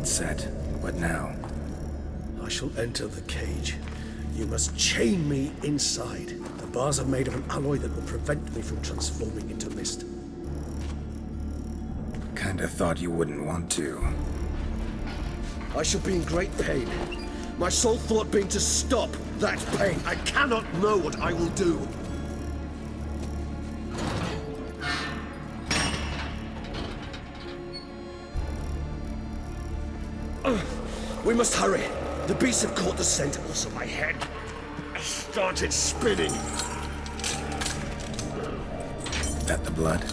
gate set. What now? I shall enter the cage. You must chain me inside. The bars are made of an alloy that will prevent me from transforming into mist. Kinda thought you wouldn't want to. I shall be in great pain. My sole thought being to stop that pain. I cannot know what I will do. We must hurry. The beasts have caught the scent. Also, my head started spinning. That the blood?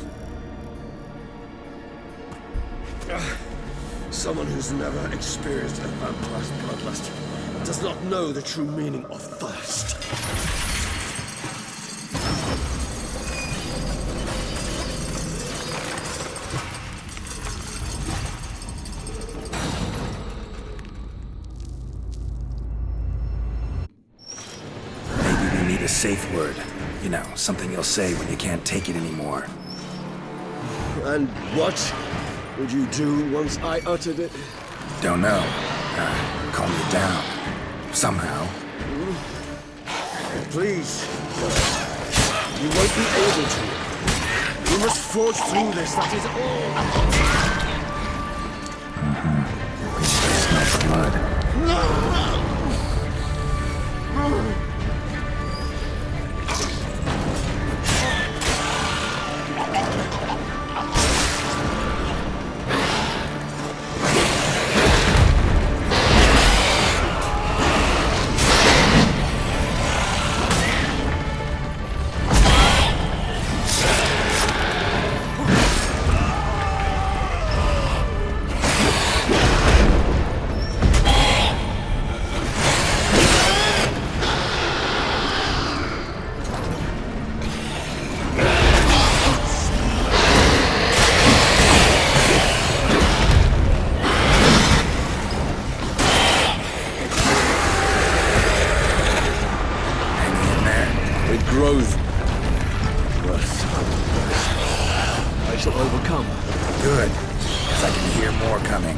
Someone who's never experienced a vampire's bloodlust does not know the true meaning of thirst. Maybe we need a safe word. You know, something you'll say when you can't take it anymore. And what would you do once I uttered it? Don't know. Calm you down. Somehow. Please. You won't be able to. You must forge through this, that is all. I smell blood. No! Growth. I shall overcome. Good. 'Cause I can hear more coming.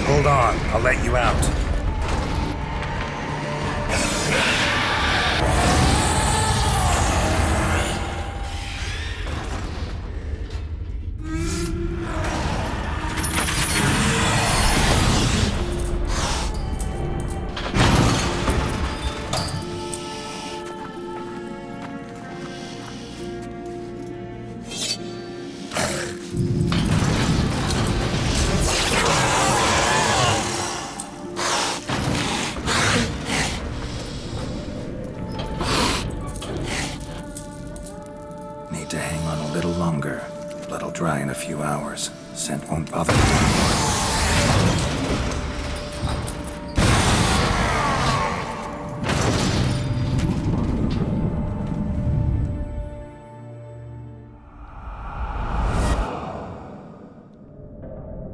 Hold on, I'll let you out. Need to hang on a little longer. Blood'll dry in a few hours. Scent won't bother me anymore.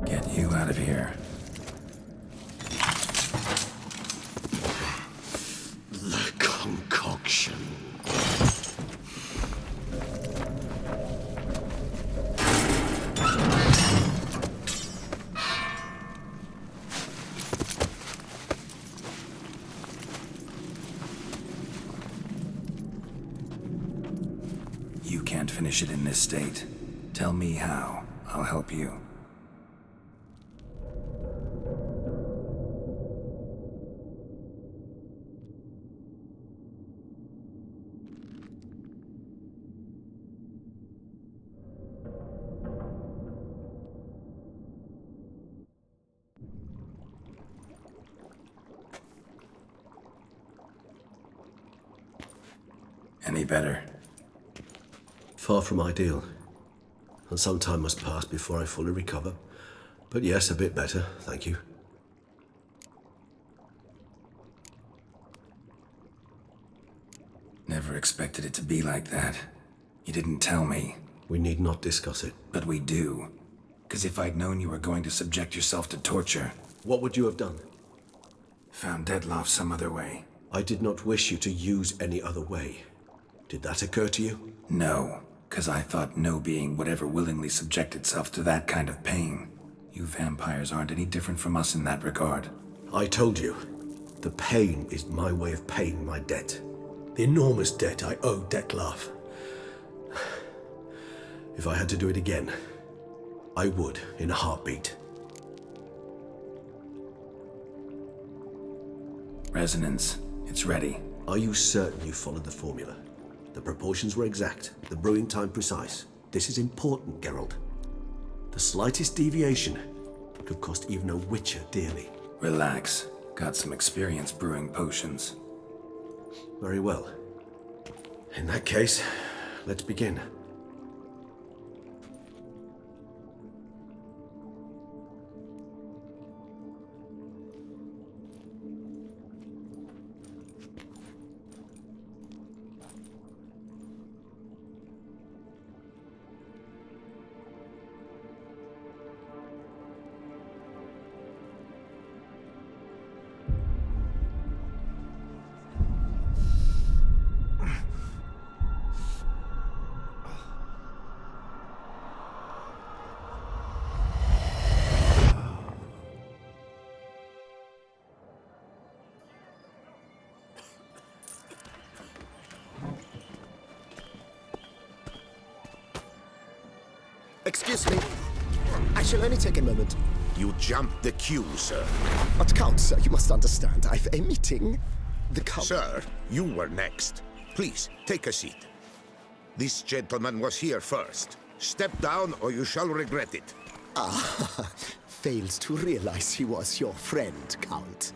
Get you out of here. The concoction. You can't finish it in this state. Tell me how. I'll help you. Any better? Far from ideal. And some time must pass before I fully recover. But yes, a bit better, thank you. Never expected it to be like that. You didn't tell me. We need not discuss it. But we do. Because if I'd known you were going to subject yourself to torture... What would you have done? Found Dettlaff some other way. I did not wish you to use any other way. Did that occur to you? No, because I thought no being would ever willingly subject itself to that kind of pain. You vampires aren't any different from us in that regard. I told you, the pain is my way of paying my debt. The enormous debt I owe Dettlaff. If I had to do it again, I would in a heartbeat. Resonance. It's ready. Are you certain you followed the formula? The proportions were exact, the brewing time precise. This is important, Geralt. The slightest deviation could cost even a witcher dearly. Relax. Got some experience brewing potions. Very well. In that case, let's begin. Excuse me. I shall only take a moment. You jumped the queue, sir. But Count, sir, you must understand. I've a meeting. The Count... Sir, you were next. Please, take a seat. This gentleman was here first. Step down or you shall regret it. Ah, fails to realize he was your friend, Count.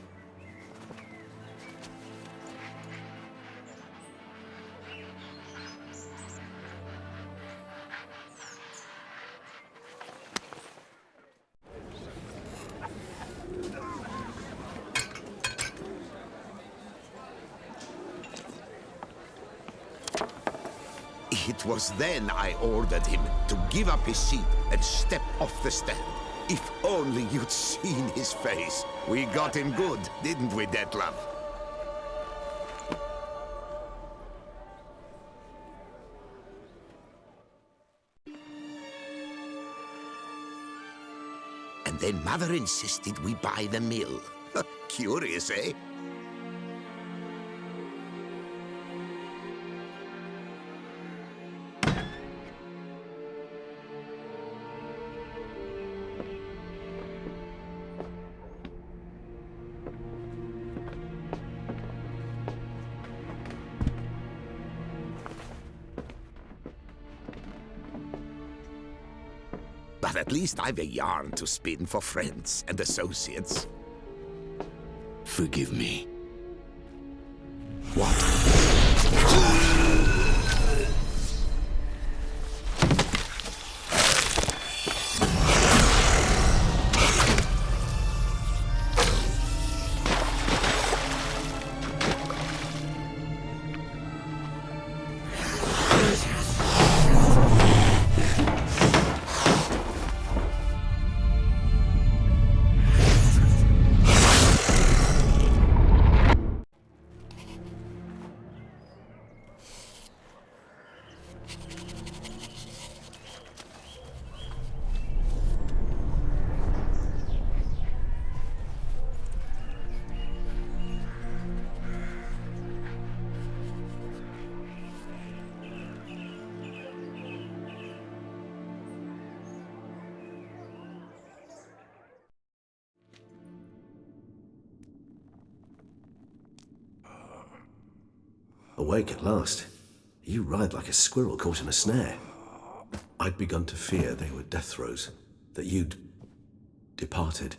It was then I ordered him to give up his seat and step off the stand. If only you'd seen his face. We got him good, didn't we, Dettlaff? And then Mother insisted we buy the mill. Curious, eh? But at least I've a yarn to spin for friends and associates. Forgive me. What? Awake at last. You ride like a squirrel caught in a snare. I'd begun to fear they were death throes, that you'd departed.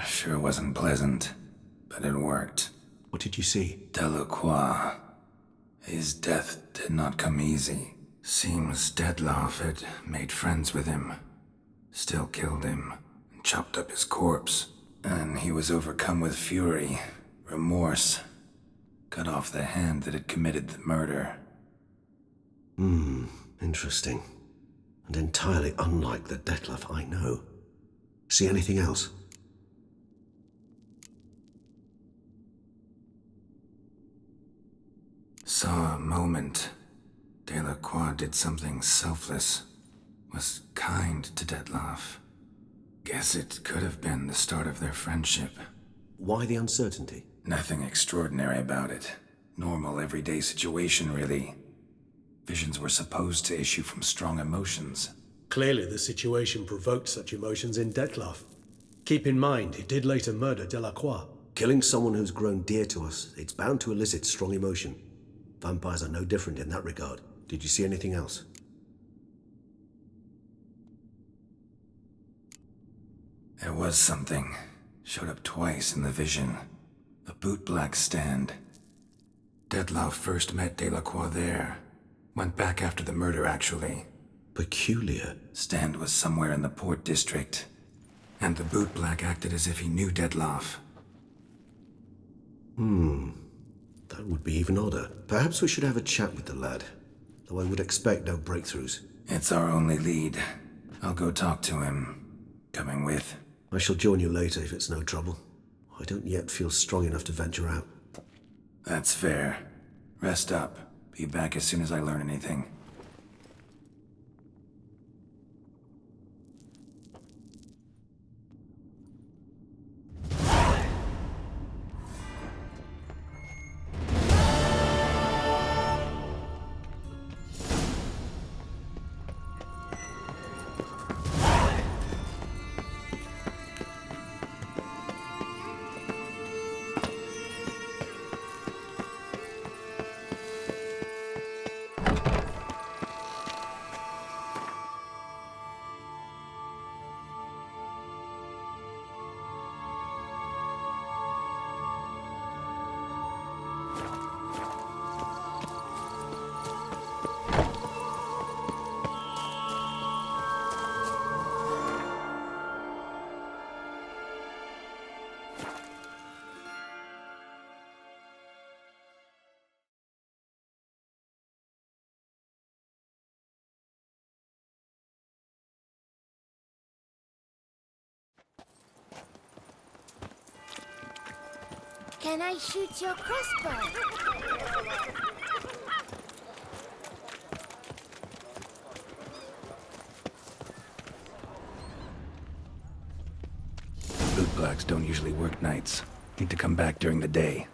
Sure wasn't pleasant. but it worked. What did you see? Delacroix. His death did not come easy. Seems Dettlaff had made friends with him. Still killed him, and chopped up his corpse. And he was overcome with fury, remorse. Cut off the hand that had committed the murder. Interesting. And entirely unlike the Dettlaff I know. See anything else? Saw a moment. Delacroix did something selfless. Was kind to Dettlaff. Guess it could have been the start of their friendship. Why the uncertainty? Nothing extraordinary about it. Normal, everyday situation, really. Visions were supposed to issue from strong emotions. Clearly, the situation provoked such emotions in Dettlaff. Keep in mind, he did later murder Delacroix. Killing someone who's grown dear to us, it's bound to elicit strong emotion. Vampires are no different in that regard. Did you see anything else? There was something. Showed up twice in the vision. A bootblack stand. Dettlaff first met Delacroix there. Went back after the murder, actually. Peculiar. Stand was somewhere in the Port District. And the bootblack acted as if he knew Dettlaff. That would be even odder. Perhaps we should have a chat with the lad. Though I would expect no breakthroughs. It's our only lead. I'll go talk to him. Coming with. I shall join you later if it's no trouble. I don't yet feel strong enough to venture out. That's fair. Rest up. Be back as soon as I learn anything. Can I shoot your crossbow? Bootblacks don't usually work nights. Need to come back during the day.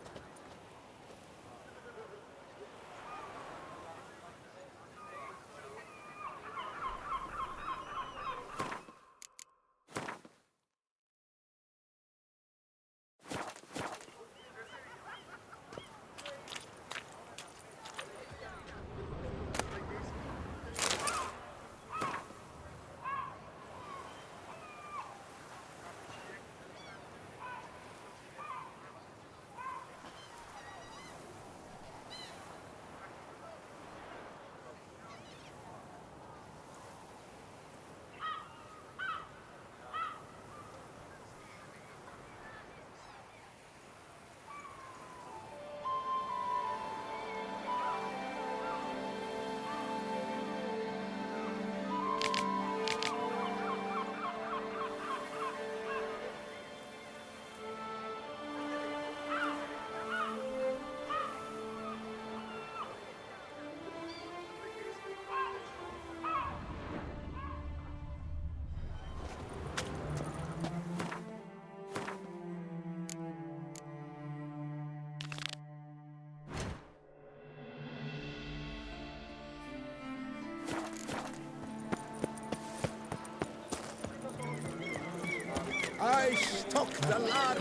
I stuck the lad.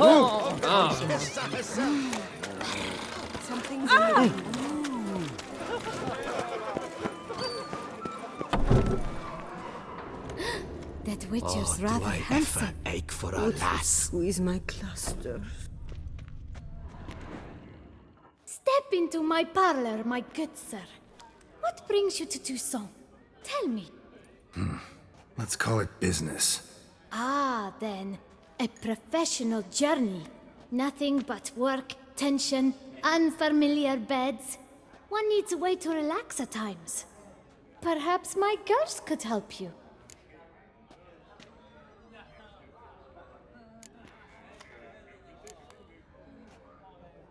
Something's wrong. That Witcher's rather do I handsome. ever ache for a lass? Squeeze my cluster. Step into my parlor, my good sir. What brings you to Toussaint? Tell me. Let's call it business. Ah, then. A professional journey. Nothing but work, tension, unfamiliar beds. One needs a way to relax at times. Perhaps my girls could help you.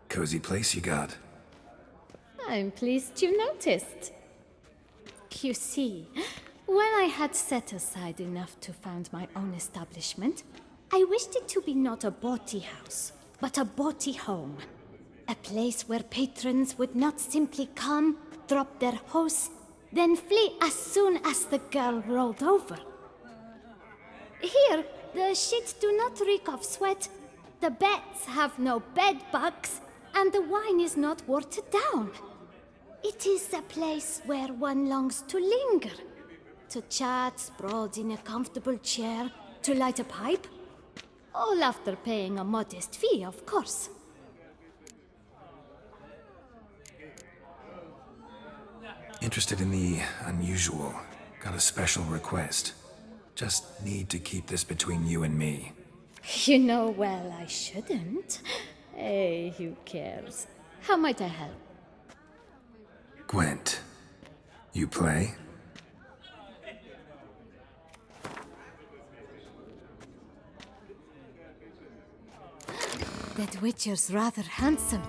Cozy place you got. I'm pleased you noticed. You see, when I had set aside enough to found my own establishment, I wished it to be not a bawdy house, but a bawdy home. A place where patrons would not simply come, drop their hose, then flee as soon as the girl rolled over. Here, the sheets do not reek of sweat, the beds have no bed bugs, and the wine is not watered down. It is a place where one longs to linger, to chat sprawled in a comfortable chair, to light a pipe. All after paying a modest fee, of course. Interested in the unusual. Got a special request. Just need to keep this between you and me. You know well I shouldn't. Hey, who cares? How might I help? Gwent, you play? That Witcher's rather handsome.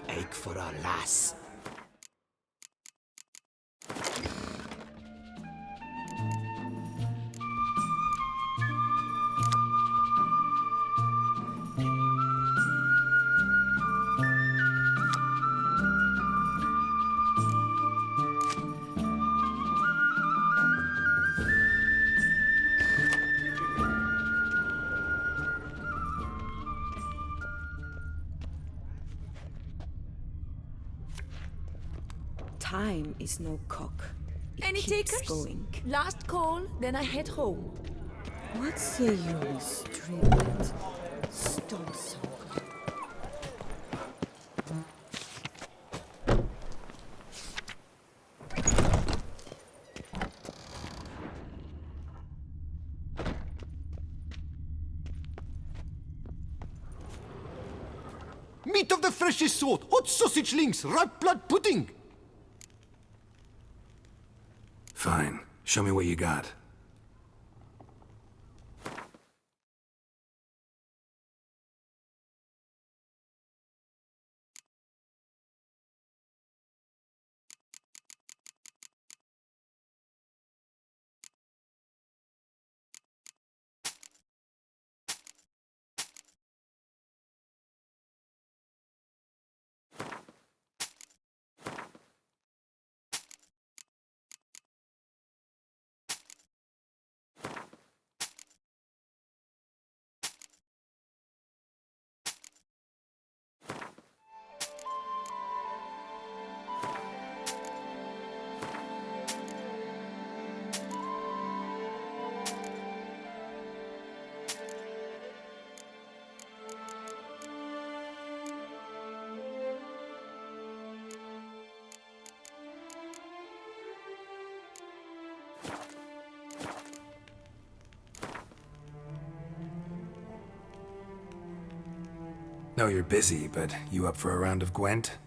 ache for a lass. Time is no cock. It Any keeps takers? going. Last call, then I head home. What say you, Miss Tribute? Stop so good. Meat of the freshest sort, hot sausage links, ripe blood pudding. Fine. Show me what you got. Know you're busy, but you up for a round of Gwent?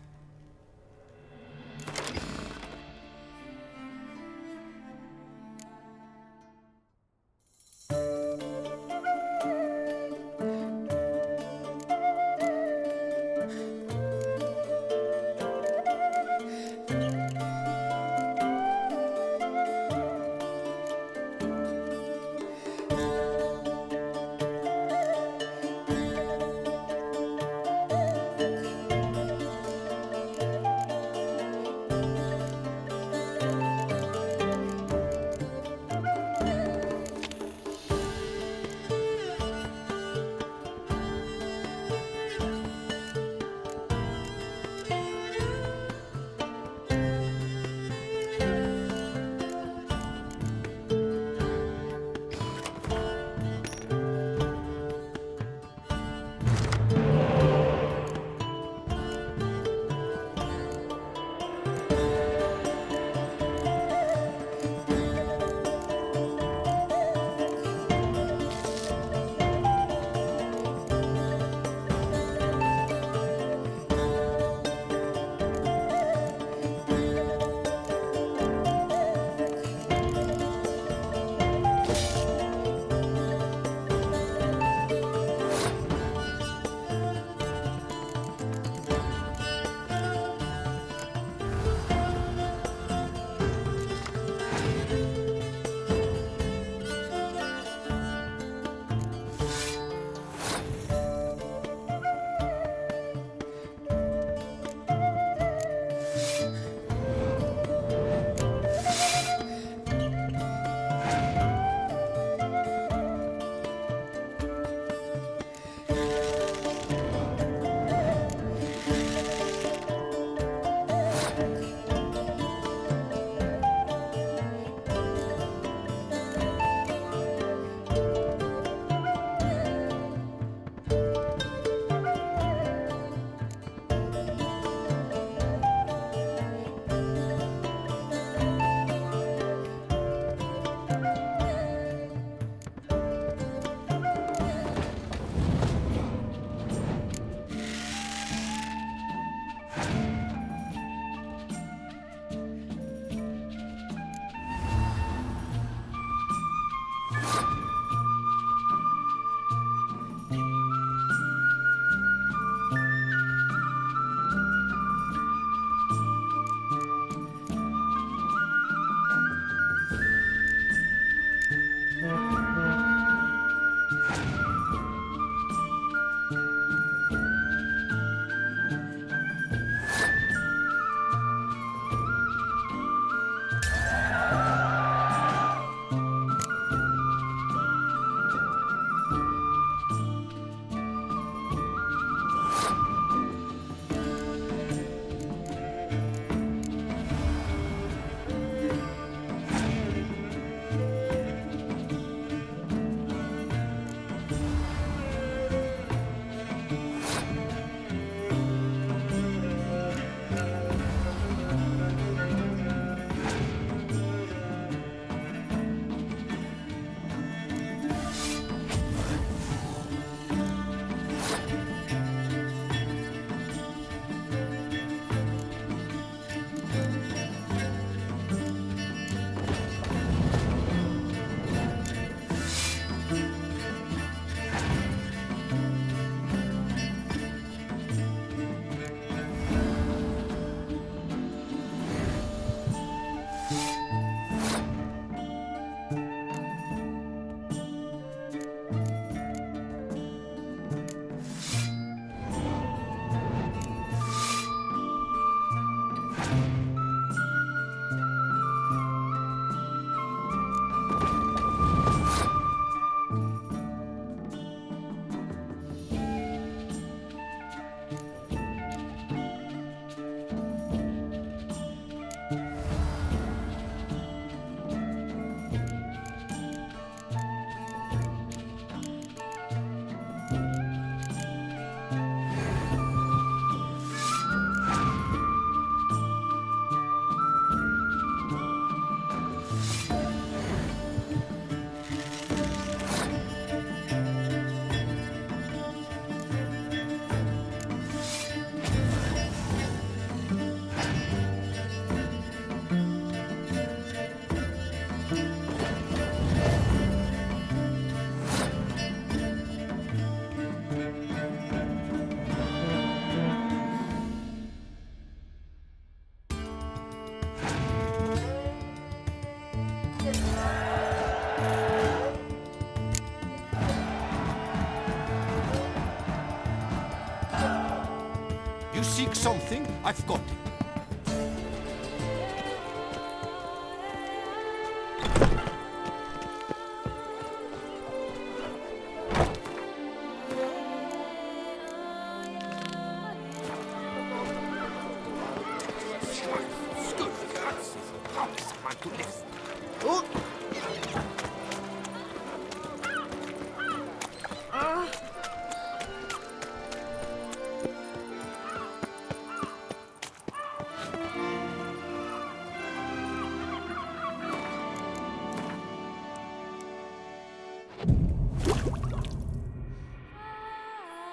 seek something, I've got it.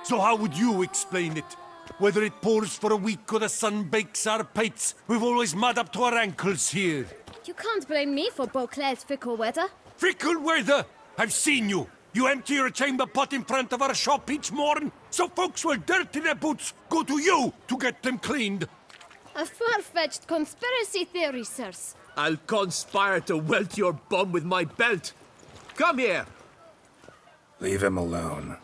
So how would you explain it? Whether it pours for a week or the sun bakes our pates, we've always mud up to our ankles here. You can't blame me for Beauclair's fickle weather. Fickle weather! I've seen you! You empty your chamber pot in front of our shop each morn, so folks will dirty their boots, go to you to get them cleaned. A far-fetched conspiracy theory, sirs. I'll conspire to welt your bum with my belt. Come here. Leave him alone.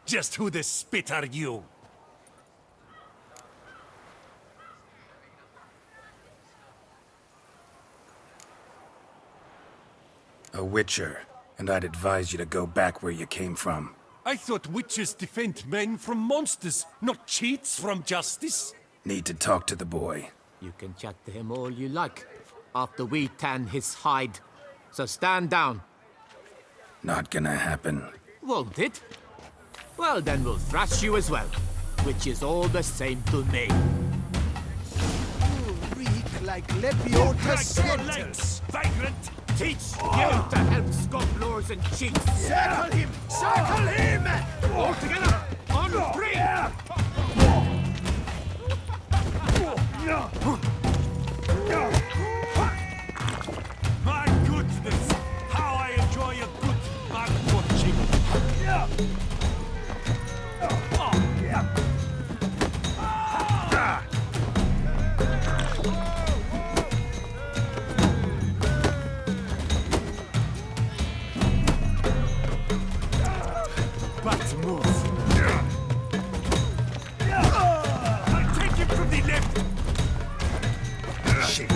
Just who the spit are you? A witcher, and I'd advise you to go back where you came from. I thought witches defend men from monsters, not cheats from justice. Need to talk to the boy. You can chat to him all you like, after we tan his hide. So stand down. Not gonna happen. Won't it? Well, then we'll thrash you as well, which is all the same to me. You reek like Lebiota's sentence. Vagrant! Teach you to help scofflaws and cheats. Circle him! Circle him! All together, on three! My goodness! How I enjoy a good mug watching! But move! I'll take him from the left! Shit!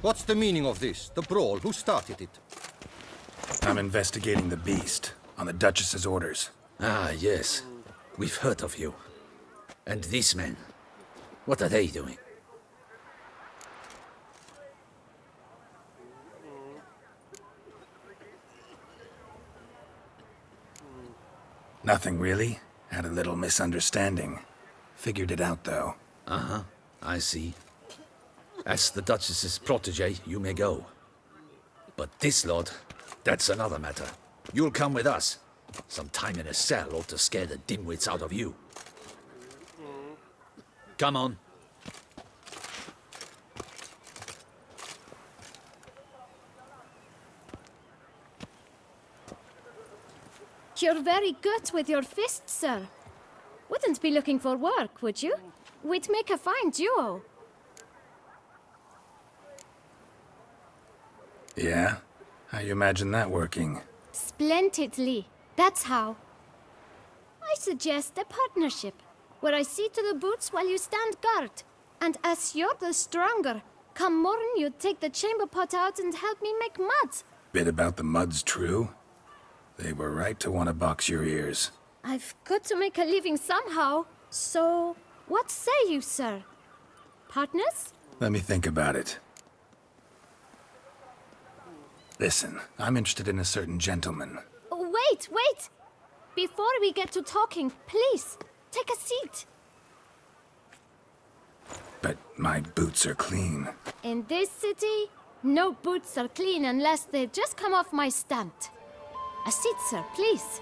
What's the meaning of this? The brawl? Who started it? I'm investigating the beast, on the Duchess's orders. Ah, yes. We've heard of you. And these men, what are they doing? Nothing really. Had a little misunderstanding. Figured it out, though. Uh-huh, I see. As the Duchess's protege, you may go. But this lot, that's another matter. You'll come with us. Some time in a cell ought to scare the dimwits out of you. Come on. You're very good with your fists, sir. Wouldn't be looking for work, would you? We'd make a fine duo. Yeah? How you imagine that working? Splendidly. That's how. I suggest a partnership, where I see to the boots while you stand guard. And as you're the stronger, come morn you take the chamber pot out and help me make mud. Bit about the mud's true? They were right to want to box your ears. I've got to make a living somehow. So, what say you, sir? Partners? Let me think about it. Listen, I'm interested in a certain gentleman. Wait, wait! Before we get to talking, please, take a seat. But my boots are clean. In this city, no boots are clean unless they just come off my stand. A seat, sir, please.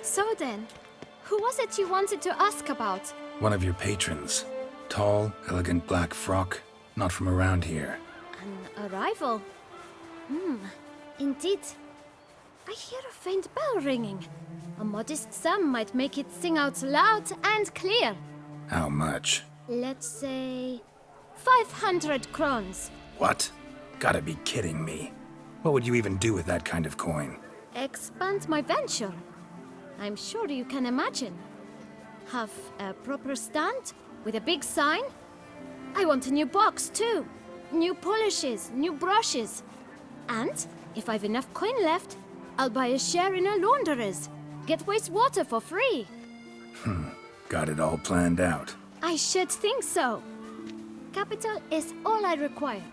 So then, who was it you wanted to ask about? One of your patrons. Tall, elegant black frock. Not from around here. An Arrival. Indeed. I hear a faint bell ringing. A modest sum might make it sing out loud and clear. How much? Let's say 500 crowns. What? Gotta be kidding me. What would you even do with that kind of coin? Expand my venture. I'm sure you can imagine. Have a proper stand with a big sign. I want a new box too. New polishes, new brushes. And if I've enough coin left, I'll buy a share in a launderer's. Get wastewater for free. Got it all planned out. I should think so. Capital is all I require.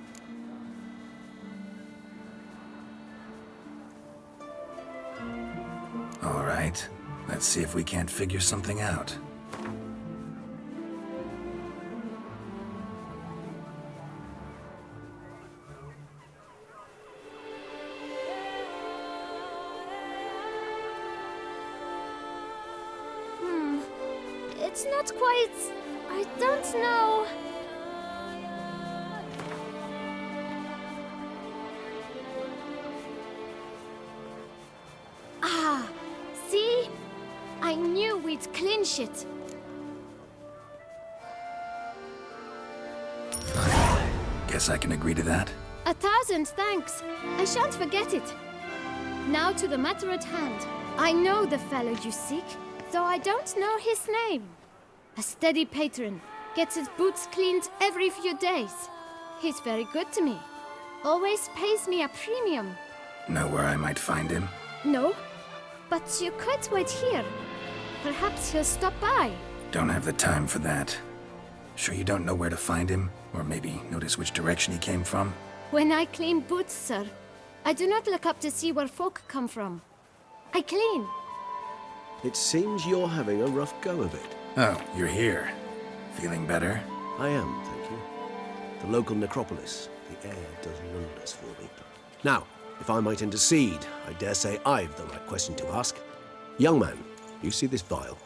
All right. Let's see if we can't figure something out. It's not quite... I don't know... Ah, see? I knew we'd clinch it. Guess I can agree to that. 1,000 thanks. I shan't forget it. Now to the matter at hand. I know the fellow you seek, though I don't know his name. A steady patron, gets his boots cleaned every few days. He's very good to me. Always pays me a premium. Know where I might find him? No, but you could wait here. Perhaps he'll stop by. Don't have the time for that. Sure you don't know where to find him? Or maybe notice which direction he came from? When I clean boots, sir, I do not look up to see where folk come from. I clean. It seems you're having a rough go of it. Oh, you're here. Feeling better? I am, thank you. The local necropolis. The air does wonders for me. Now, if I might intercede, I dare say I've the right question to ask. Young man, you see this vial?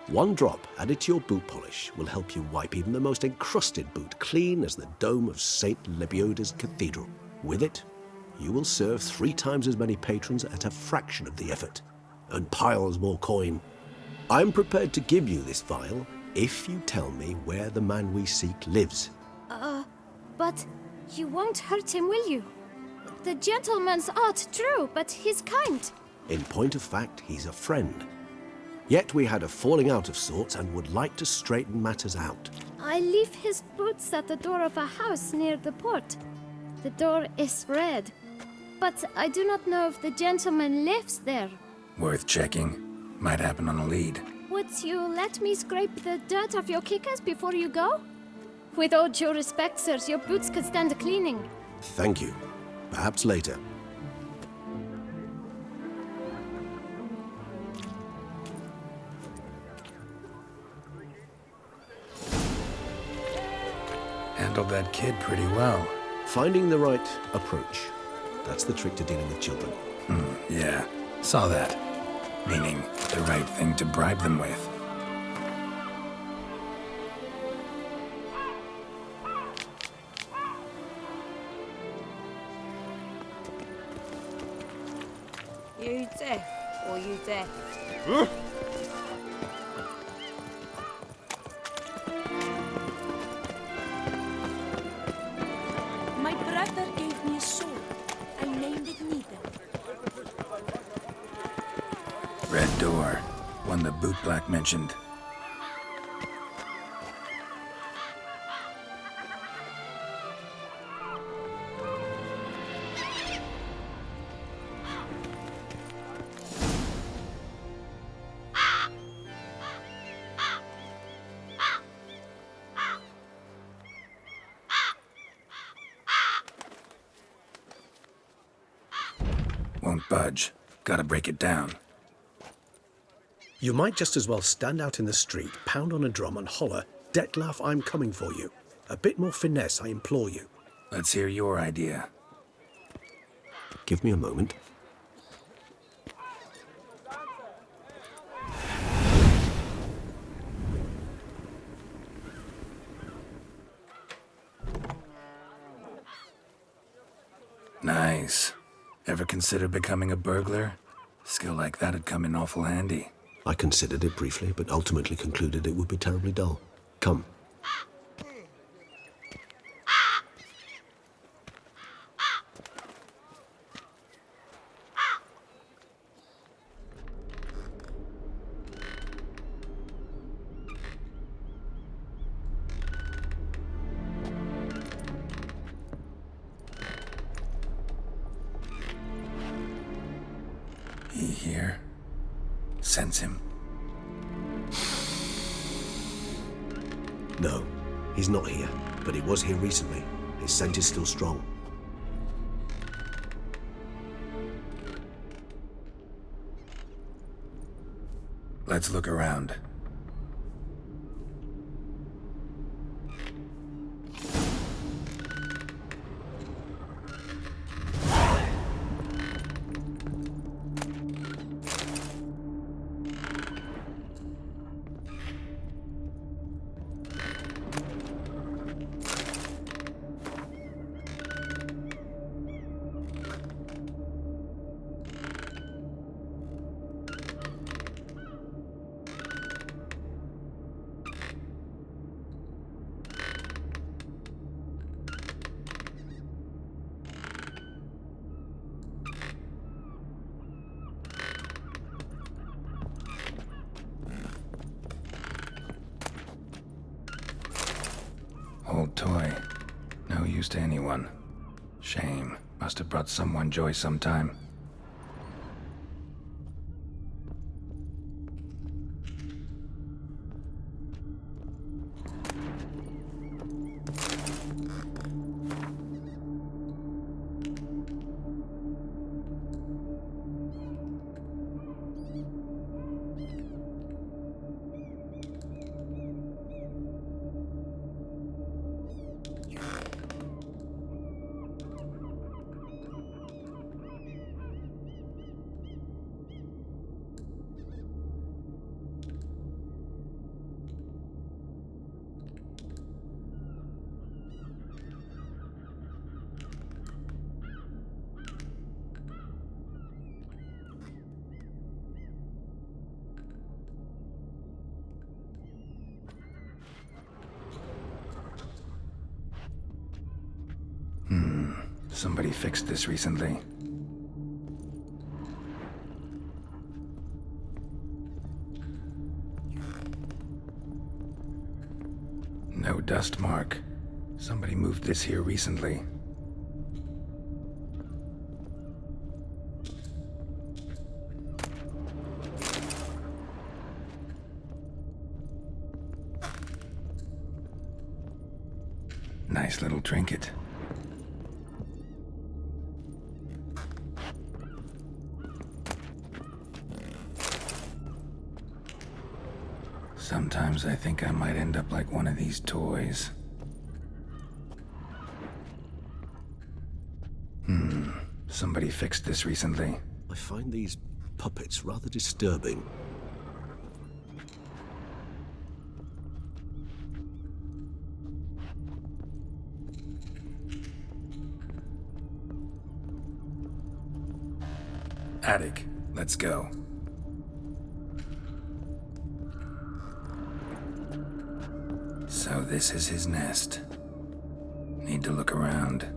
One drop added to your boot polish will help you wipe even the most encrusted boot clean as the dome of St. Lebioda's Cathedral. With it, you will serve 3 times as many patrons at a fraction of the effort, and piles more coin. I'm prepared to give you this vial if you tell me where the man we seek lives. But you won't hurt him, will you? The gentleman's odd, true, but he's kind. In point of fact, he's a friend. Yet we had a falling out of sorts and would like to straighten matters out. I leave his boots at the door of a house near the port. The door is red, but I do not know if the gentleman lives there. Worth checking. Might happen on a lead. Would you let me scrape the dirt off your kickers before you go? With all due respect, sirs, your boots could stand a cleaning. Thank you. Perhaps later. Handled that kid pretty well. Finding the right approach. That's the trick to dealing with children. Yeah, saw that. Meaning, the right thing to bribe them with. 유재, 오유재. My brother gave me a sword. I named it Needle. Red door. One the bootblack mentioned. Won't budge. Gotta break it down. You might just as well stand out in the street, pound on a drum and holler, "Detlef, I'm coming for you." A bit more finesse, I implore you. Let's hear your idea. Give me a moment. Nice. Ever consider becoming a burglar? Skill like that'd come in awful handy. I considered it briefly, but ultimately concluded it would be terribly dull. Come. He here? Sense him. No, he's not here, but he was here recently. His scent is still strong. Let's look around. Old toy. No use to anyone. Shame. Must have brought someone joy sometime. Somebody fixed this recently. No dust mark. Somebody moved this here recently. Nice little trinket. Sometimes I think I might end up like one of these toys. Somebody fixed this recently. I find these puppets rather disturbing. Attic, let's go. So this is his nest. Need to look around.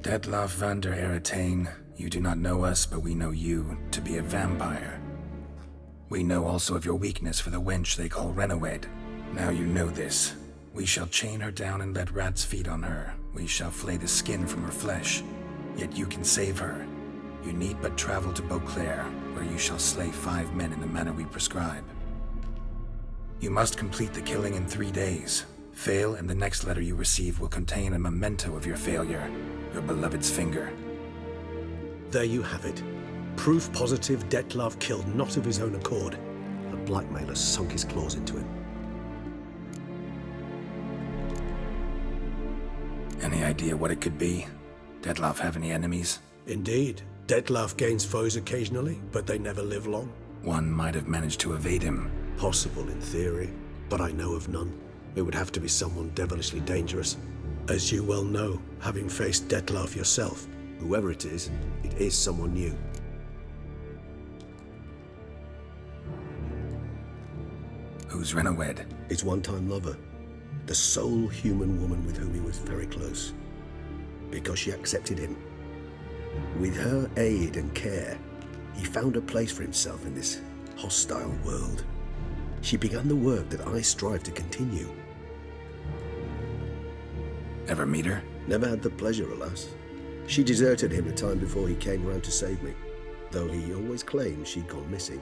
Detlaff van der Eretain, you do not know us, but we know you to be a vampire. We know also of your weakness for the wench they call Renawed. Now you know this. We shall chain her down and let rats feed on her. We shall flay the skin from her flesh. Yet you can save her. You need but travel to Beauclair, where you shall slay 5 men in the manner we prescribe. You must complete the killing in 3 days. Fail, and the next letter you receive will contain a memento of your failure. Your beloved's finger. There you have it. Proof positive Detlaff killed not of his own accord. A blackmailer sunk his claws into him. Any idea what it could be? Detlaff have any enemies? Indeed. Detlaff gains foes occasionally, but they never live long. One might have managed to evade him. Possible in theory, but I know of none. It would have to be someone devilishly dangerous. As you well know, having faced Dettlaff yourself. Whoever it is someone new. Who's Renawed? His one-time lover. The sole human woman with whom he was very close. Because she accepted him. With her aid and care, he found a place for himself in this hostile world. She began the work that I strive to continue. Ever meet her? Never had the pleasure, alas. She deserted him a time before he came round to save me, though he always claimed she'd gone missing.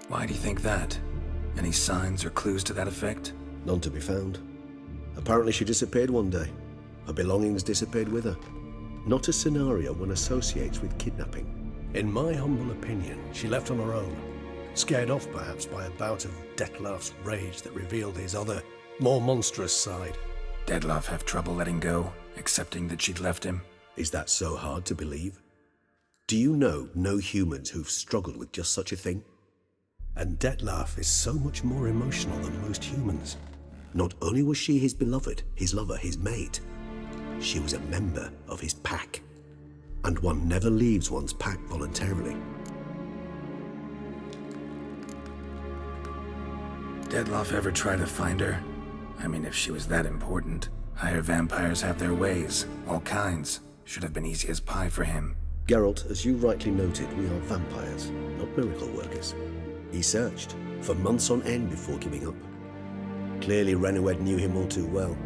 Why do you think that? Any signs or clues to that effect? None to be found. Apparently she disappeared one day. Her belongings disappeared with her. Not a scenario one associates with kidnapping. In my humble opinion, she left on her own. Scared off perhaps by a bout of Dettlaff's rage that revealed his other, more monstrous side. Dettlaff have trouble letting go, accepting that she'd left him? Is that so hard to believe? Do you know no humans who've struggled with just such a thing? And Dettlaff is so much more emotional than most humans. Not only was she his beloved, his lover, his mate, she was a member of his pack. And one never leaves one's pack voluntarily. Dettlaff ever try to find her? I mean, if she was that important. Higher vampires have their ways, all kinds. Should have been easy as pie for him. Geralt, as you rightly noted, we are vampires, not miracle workers. He searched for months on end before giving up. Clearly Renawed knew him all too well.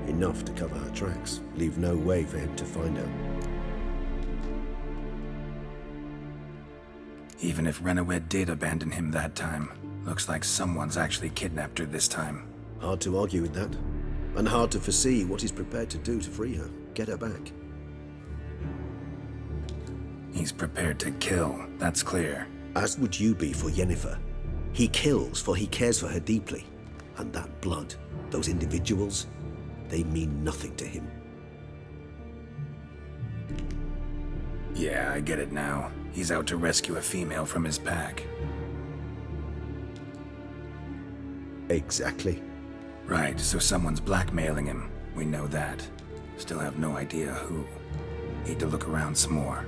Enough to cover her tracks, leave no way for him to find her. Even if Renawed did abandon him that time, looks like someone's actually kidnapped her this time. Hard to argue with that. And hard to foresee what he's prepared to do to free her, get her back. He's prepared to kill, that's clear. As would you be for Yennefer. He kills for he cares for her deeply. And that blood, those individuals, they mean nothing to him. Yeah, I get it now. He's out to rescue a female from his pack. Exactly. Right, so someone's blackmailing him. We know that. Still have no idea who. Need to look around some more.